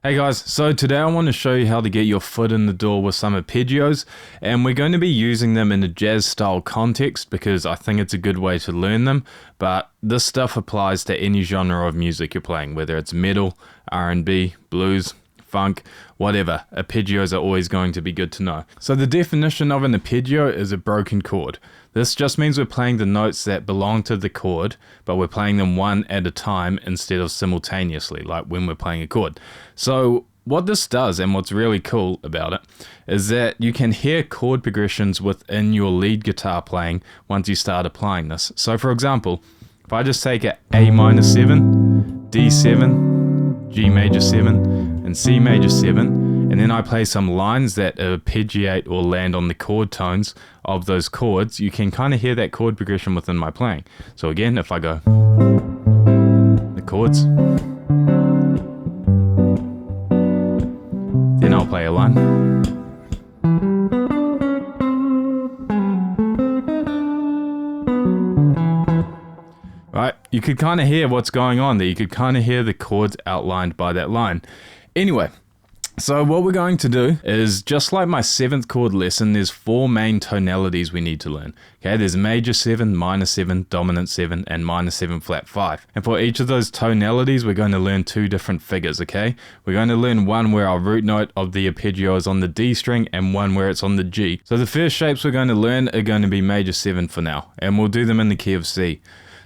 Hey guys, so today I want to show you how to get your foot in the door with some arpeggios, and we're going to be using them in a jazz style context because I think it's a good way to learn them, but this stuff applies to any genre of music you're playing, whether it's metal, R&B, blues, funk, whatever. Arpeggios are always going to be good to know. So the definition of an arpeggio is a broken chord. This just means we're playing the notes that belong to the chord, but we're playing them one at a time instead of simultaneously, like when we're playing a chord. So what this does, and what's really cool about it, is that you can hear chord progressions within your lead guitar playing once you start applying this. So for example, if I just take A minor 7, D7, G major 7, and C major 7, and then I play some lines that arpeggiate or land on the chord tones of those chords, you can kind of hear that chord progression within my playing. So again, if I go the chords, then I'll play a line. Right, you could kind of hear what's going on there. You could kind of hear the chords outlined by that line. Anyway, so what we're going to do is, just like my 7th chord lesson, there's 4 main tonalities we need to learn. Okay, there's major 7, minor 7, dominant 7, and minor 7 flat 5. And for each of those tonalities, we're going to learn 2 different figures, okay? We're going to learn one where our root note of the arpeggio is on the D string and one where it's on the G. So the first shapes we're going to learn are going to be major 7 for now, and we'll do them in the key of C.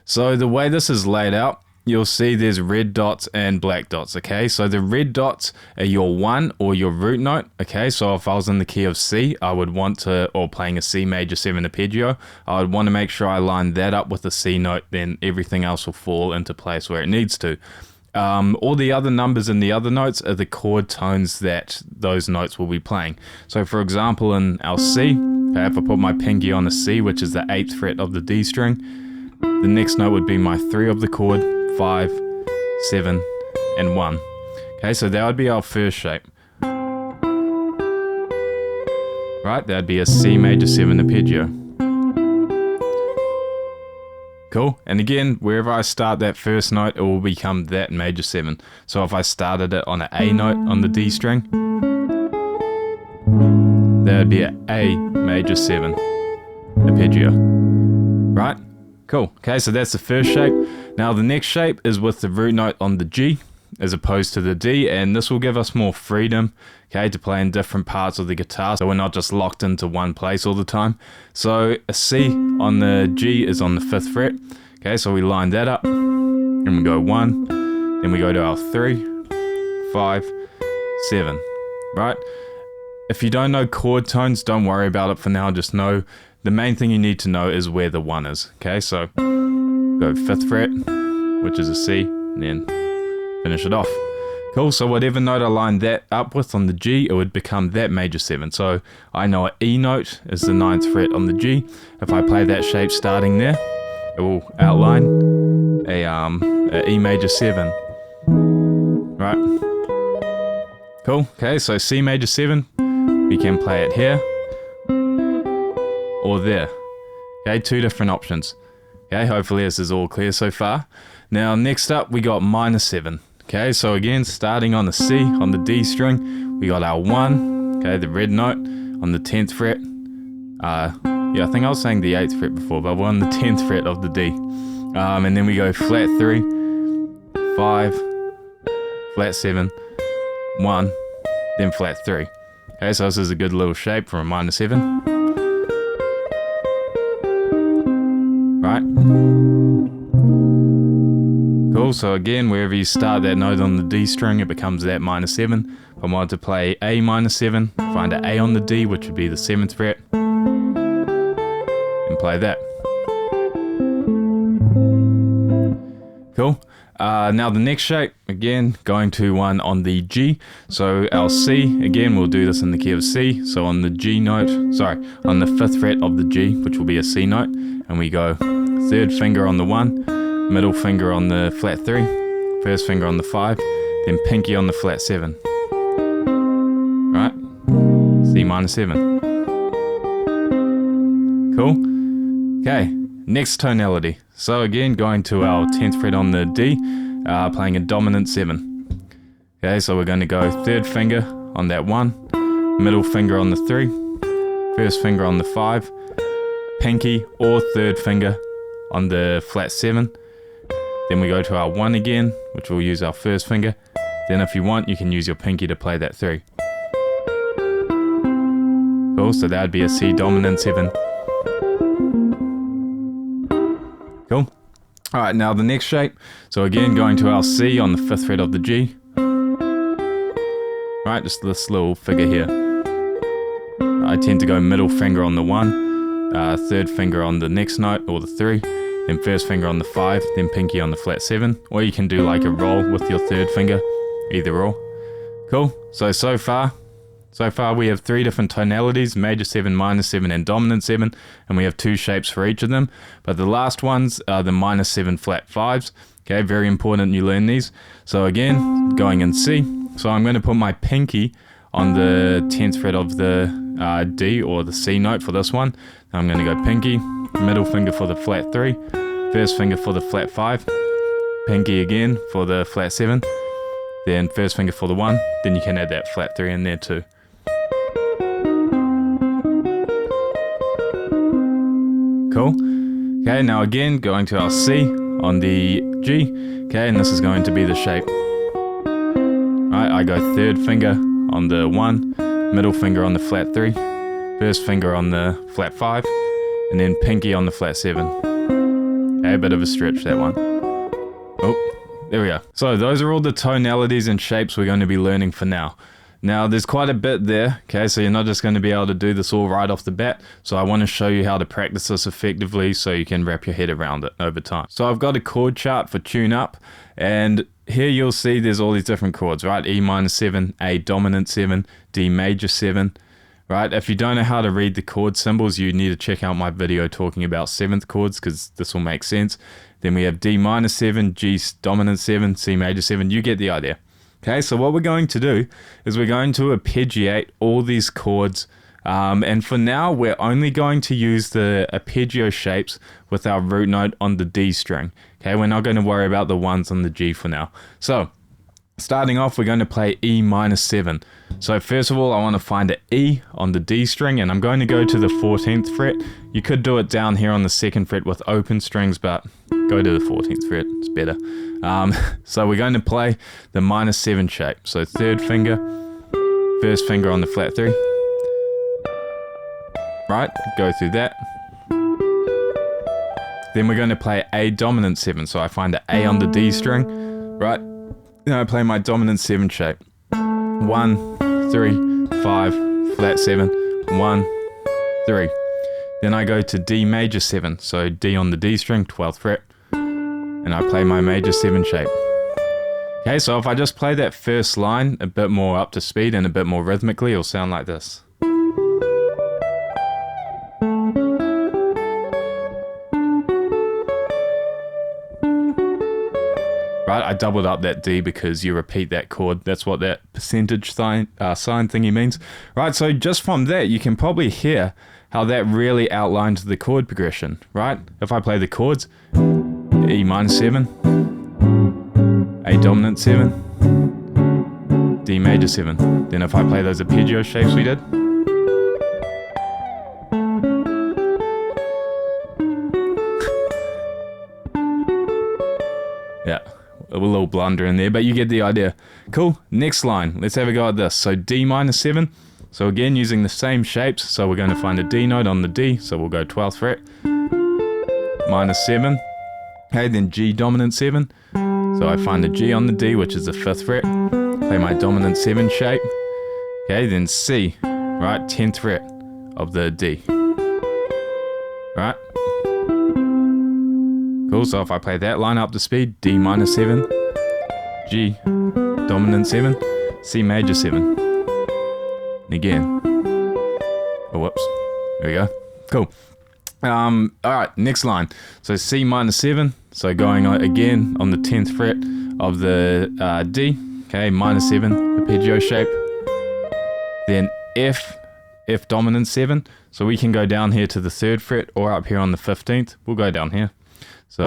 So the way this is laid out, you'll see there's red dots and black dots, okay? So the red dots are your 1 or your root note, okay? So if I was in the key of C, I would want to, or playing a C major 7 arpeggio, I would want to make sure I line that up with a C note, then everything else will fall into place where it needs to. All the other numbers in the other notes are the chord tones that those notes will be playing. So for example, in our C, okay, if I put my pinky on a C, which is the 8th fret of the D string, the next note would be my 3 of the chord, 5, 7, and 1. Okay, so that would be our first shape. Right, that would be a C major 7 arpeggio. Cool, and again, wherever I start that first note, it will become that major 7. So if I started it on an A note on the D string, that would be an A major 7 arpeggio. Right? Cool. Okay, so that's the first shape. Now the next shape is with the root note on the G as opposed to the D, and this will give us more freedom, okay, to play in different parts of the guitar, so we're not just locked into one place all the time. So a C on the G is on the 5th fret. Okay, so we line that up, and we go 1, then we go to our 3, 5, 7, right? If you don't know chord tones, don't worry about it for now, just know the main thing you need to know is where the 1 is. Okay, so go 5th fret, which is a C, and then finish it off. Cool, so whatever note I line that up with on the G, it would become that major 7. So I know an E note is the 9th fret on the G. If I play that shape starting there, it will outline a E major 7. Right? Cool, okay, so C major 7, we can play it here or there. Okay, 2 different options. Okay, hopefully this is all clear so far. Now next up we got minor 7. Okay, so again, starting on the C, on the D string, we got our 1, okay, the red note on the 10th fret. Yeah, I think I was saying the 8th fret before, but we're on the 10th fret of the D. And then we go flat 3, 5, flat 7, 1, then flat 3. Okay, so this is a good little shape for a minor 7. Right? Cool, so again, wherever you start that note on the D string, it becomes that minor 7. If I wanted to play A minor 7, find an A on the D, which would be the 7th fret, and play that. Cool. Now the next shape, again, going to one on the G. So our C, again, we'll do this in the key of C. So on the G note, sorry, on the 5th fret of the G, which will be a C note, and we go 3rd finger on the 1, middle finger on the flat 3, 1st finger on the 5, then pinky on the flat 7. Right? C minor 7. Cool? Okay, next tonality. So again, going to our 10th fret on the D, playing a dominant 7. Okay, so we're going to go third finger on that 1, middle finger on the 3, first finger on the 5, pinky or third finger on the flat 7. Then we go to our 1 again, which we'll use our first finger. Then if you want, you can use your pinky to play that 3. Cool, so that would be a C dominant 7. Cool. Alright, now the next shape. So again, going to our C on the 5th fret of the G. Right, just this little figure here. I tend to go middle finger on the 1, third finger on the next note, or the 3, then first finger on the 5, then pinky on the flat 7. Or you can do like a roll with your third finger, either or. Cool, so far we have 3 different tonalities, major 7, minor 7, and dominant 7, and we have 2 shapes for each of them. But the last ones are the minor 7 flat 5s. Okay, very important you learn these. So again, going in C. So I'm going to put my pinky on the 10th fret of the D or the C note for this one. I'm going to go pinky, middle finger for the flat 3, first finger for the flat 5, pinky again for the flat 7, then first finger for the 1, then you can add that flat 3 in there too. Cool. Okay, now again going to our C on the G. Okay, and this is going to be the shape. Right, I go third finger on the 1, middle finger on the flat 3, first finger on the flat 5, and then pinky on the flat 7. Okay, a bit of a stretch that one. Oh, there we go. So those are all the tonalities and shapes we're going to be learning for now. Now there's quite a bit there, okay, so you're not just going to be able to do this all right off the bat, so I want to show you how to practice this effectively so you can wrap your head around it over time. So I've got a chord chart for tune up, and here you'll see there's all these different chords, right? E minor 7, A dominant 7, D major 7, right? If you don't know how to read the chord symbols, you need to check out my video talking about 7th chords, because this will make sense. Then we have D minor 7, G dominant 7, C major 7, you get the idea. Okay, so what we're going to do is we're going to arpeggiate all these chords, and for now we're only going to use the arpeggio shapes with our root note on the D string. Okay, we're not going to worry about the ones on the G for now. So starting off, we're going to play E minor 7. So first of all, I want to find an E on the D string, and I'm going to go to the 14th fret. You could do it down here on the 2nd fret with open strings, but go to the 14th fret, it's better. So we're going to play the minor 7 shape. So third finger, first finger on the flat 3. Right, go through that. Then we're going to play A dominant 7. So I find an A on the D string, right? Then I play my dominant 7 shape. 1, 3, 5, flat 7, 1, 3. Then I go to D major 7. So D on the D string, 12th fret. And I play my major 7 shape. Okay, so if I just play that first line a bit more up to speed and a bit more rhythmically, it'll sound like this. Right, I doubled up that D because you repeat that chord. That's what that percentage sign thingy means. Right, so just from that, you can probably hear how that really outlines the chord progression, right? If I play the chords, E minor 7, A dominant 7, D major 7. Then if I play those arpeggio shapes we did, yeah, a little blunder in there, but you get the idea. Cool, next line, let's have a go at this. So D minor 7, so again using the same shapes, so we're going to find a D note on the D, so we'll go 12th fret, minor 7, okay, then G dominant 7, so I find a G on the D, which is the 5th fret, play my dominant 7 shape, okay, then C, right, 10th fret of the D, right, cool, so if I play that line up to speed, D minor 7, G dominant 7, C major 7, and again, oh whoops, there we go, cool. Alright, next line. So C minor 7, so going again on the 10th fret of the D, okay, minor 7, arpeggio shape. Then F dominant 7, so we can go down here to the 3rd fret or up here on the 15th. We'll go down here. So,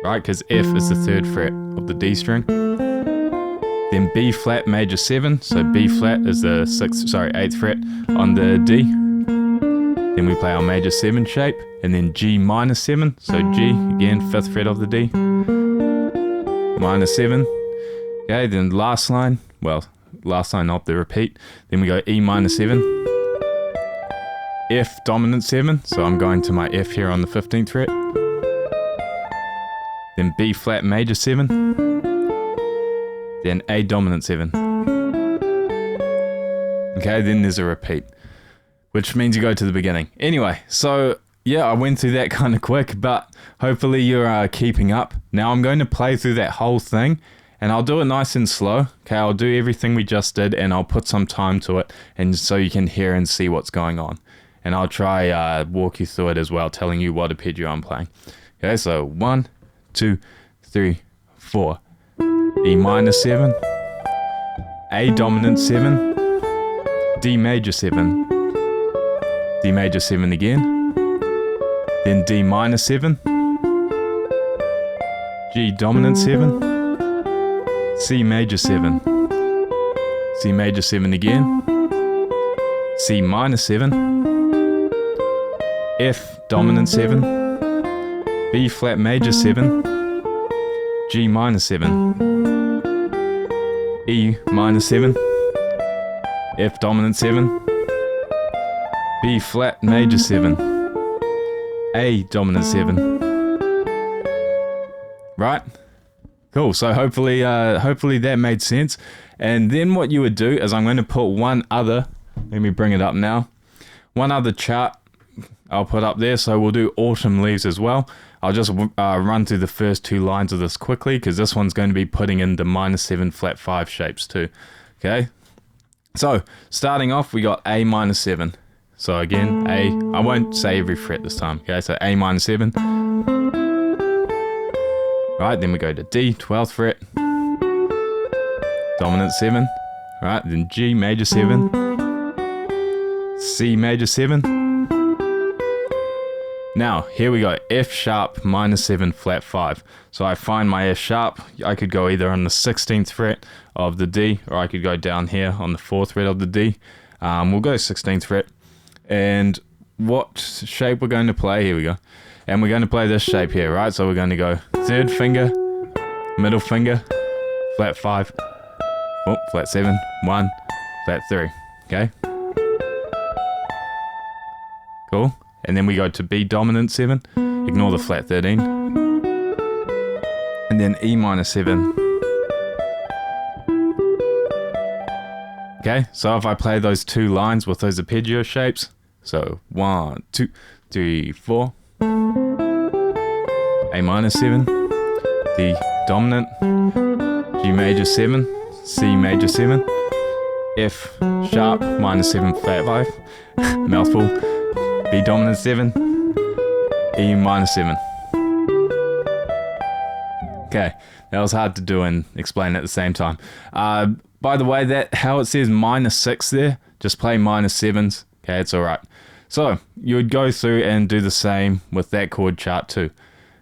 right? Because F is the 3rd fret of the D string. Then B flat major 7, so B flat is the 8th fret on the D. Then we play our major 7 shape, and then G minor 7, so G again 5th fret of the D, minor 7. Okay, then last line of the repeat. Then we go E minor 7, F dominant 7, so I'm going to my F here on the 15th fret. Then B flat major 7, then A dominant 7. Okay, then there's a repeat, which means you go to the beginning. Anyway, so yeah, I went through that kind of quick, but hopefully you're keeping up. Now I'm going to play through that whole thing, and I'll do it nice and slow. Okay, I'll do everything we just did, and I'll put some time to it, and so you can hear and see what's going on. And I'll try walk you through it as well, telling you what arpeggio I'm playing. Okay, so 1, 2, 3, 4. E minor 7, A dominant 7, D major 7, D major 7 again, then D minor 7, G dominant 7, C major 7, C major 7 again, C minor 7, F dominant 7, B flat major 7, G minor 7, E minor 7, F dominant 7, B flat major 7, A dominant 7. Right? Cool. So hopefully that made sense. And then what you would do is I'm going to put one other, let me bring it up now, one other chart I'll put up there. So we'll do autumn leaves as well. I'll just run through the first 2 lines of this quickly, because this one's going to be putting in the minor 7 flat 5 shapes too. Okay, so starting off we got A minor 7. So again, A, I won't say every fret this time. Okay, so A minor 7. Right, then we go to D, 12th fret, dominant 7. Right, then G major 7, C major 7. Now, here we go, F sharp minor 7 flat 5. So I find my F sharp, I could go either on the 16th fret of the D, or I could go down here on the 4th fret of the D. We'll go 16th fret. And what shape we're going to play, here we go. And we're going to play this shape here, right? So we're going to go 3rd finger, middle finger, flat 5, oh, flat 7, 1, flat 3, okay? Cool. And then we go to B dominant 7, ignore the flat 13, and then E minor 7. Okay, so if I play those 2 lines with those arpeggio shapes, so 1, 2, 3, 4, A minor 7, D dominant, G major 7, C major 7, F sharp minor 7 flat 5, mouthful, B dominant 7, E minor 7. Okay, that was hard to do and explain at the same time. By the way, that how it says minor 6 there, just play minor 7s. Okay, it's alright. So, you would go through and do the same with that chord chart too.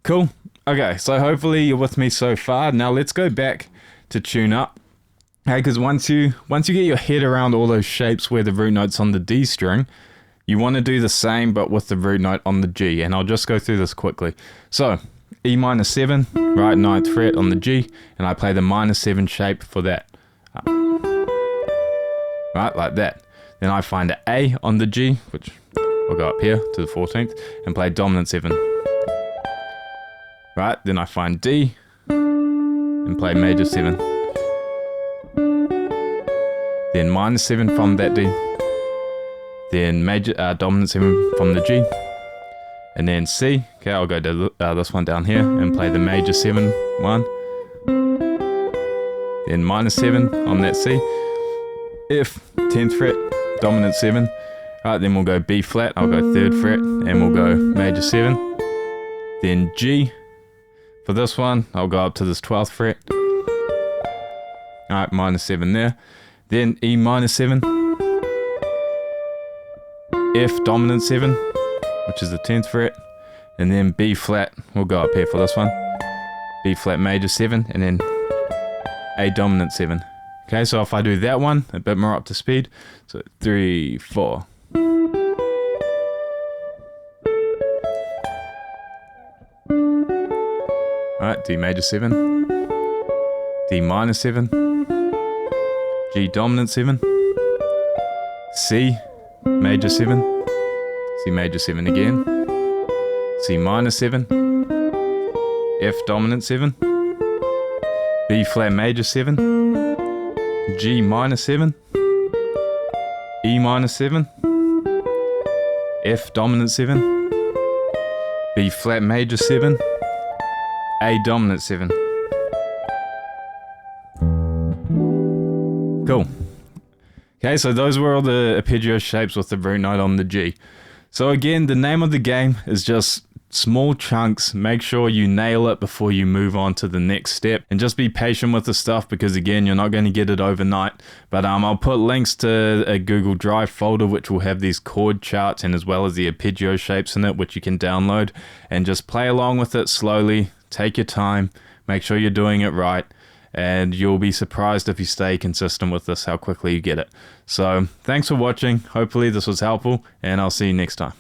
Cool. Okay, so hopefully you're with me so far. Now let's go back to tune up. Okay, because once you get your head around all those shapes where the root note's on the D string, you want to do the same but with the root note on the G, and I'll just go through this quickly. So, E minor 7, right 9th fret on the G, and I play the minor 7 shape for that. Right, like that. Then I find an A on the G, which I'll go up here to the 14th, and play dominant 7. Right, then I find D, and play major 7. Then minor 7 from that D. Then major dominant 7 from the G, and then C. Okay, I'll go to this one down here and play the major 7 1, then minor 7 on that C, F 10th fret, dominant 7. Right, then we'll go B flat. I'll go 3rd fret, and we'll go major 7. Then G for this one. I'll go up to this 12th fret. All right, minor 7 there. Then E minor 7. F dominant 7, which is the 10th fret, and then B flat, we'll go up here for this one, B flat major 7, and then A dominant 7. Okay, so if I do that one a bit more up to speed, so 3, 4. Alright, D major 7, D minor 7, G dominant 7, C major 7, C major 7 again, C minor 7, F dominant 7, B flat major 7, G minor 7, E minor 7, F dominant 7, B flat major 7, A dominant 7. Cool. Okay, so those were all the arpeggio shapes with the root note on the G. So again, the name of the game is just small chunks. Make sure you nail it before you move on to the next step, and just be patient with the stuff, because again, you're not going to get it overnight. But I'll put links to a Google Drive folder which will have these chord charts and as well as the arpeggio shapes in it, which you can download and just play along with it slowly. Take your time, make sure you're doing it right, and you'll be surprised if you stay consistent with this how quickly you get it. So thanks for watching. Hopefully this was helpful, and I'll see you next time.